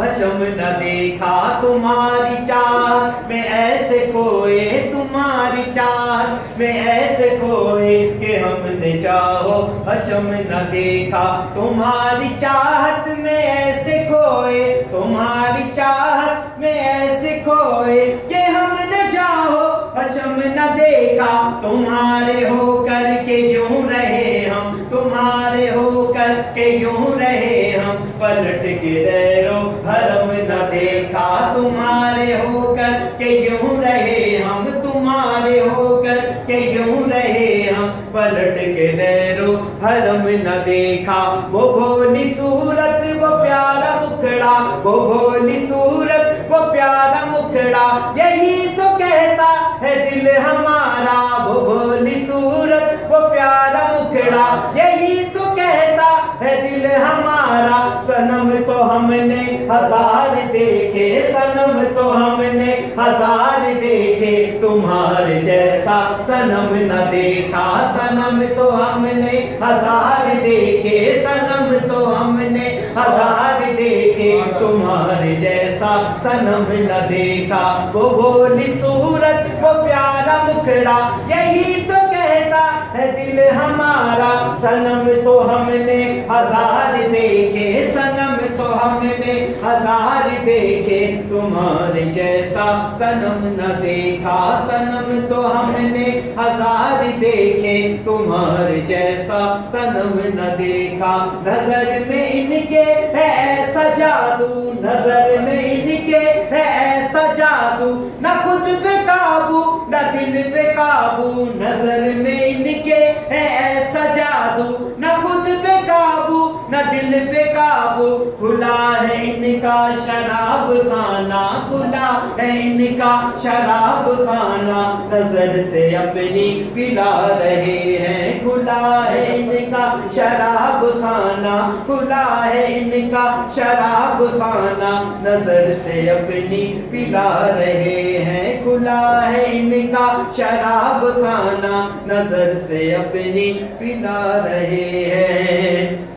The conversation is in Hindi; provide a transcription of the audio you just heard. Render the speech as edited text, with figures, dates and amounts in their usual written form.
हशम न देखा तुम्हारी चाह में ऐसे खोए, तुम्हारी चाह में ऐसे खोए कि हमने चाहो हशम न देखा। तुम्हारी चाहत में ऐसे खोए, तुम्हारी चाहत में ऐसे खोए कि हमने चाहो हशम न देखा। तुम्हारे होकर के यूं रहे हम, तुम्हारे होकर के यूं रहे हम, पलट के दैरो हरम न देखा। तुम्हारे होकर के यूं रहे हम, तुम्हारे होकर के यूं रहे हम, पलट के दैरो हरम न देखा। वो भोली सूरत वो प्यारा मुखड़ा, वो भोली सूरत वो प्यारा मुखड़ा, यही तो कहता है दिल हमारा। वो भोली सूरत वो प्यारा मुखड़ा, यही तो कहता है दिल हमारा। सनम तो हमने हजार देखे, सनम तो हमने हजार देखे, तुम्हारे जैसा सनम न देखा। सनम तो हमने हजार देखे, सनम तो हमने हजार देखे, तुम्हारे जैसा सनम न देखा। वो भोली सूरत वो प्यारा मुखड़ा, यही तो कहता है दिल हमारा। सनम तो हमने हजार देखे, सनम तो हमने हजार देखे, तुम्हारे जैसा सनम न देखा। सनम तो हमने हजार देखे, तुम्हारे जैसा सनम न देखा। नजर में इनके है ऐसा जादू, नजर में इनके है ऐसा जादू, न खुद पे काबू न दिल पे काबू। नजर में इनके है ऐसा जादू, न खुद पे काबू न दिल पे काबू। खुला है इनका शराब खाना, खुला है इनका शराब खाना, नजर से अपनी पिला रहे हैं। खुला है इनका शराब खाना, खुला है इनका शराब खाना, नजर से अपनी पिला रहे हैं। खुला है इनका शराब खाना, नजर से अपनी पिला रहे हैं।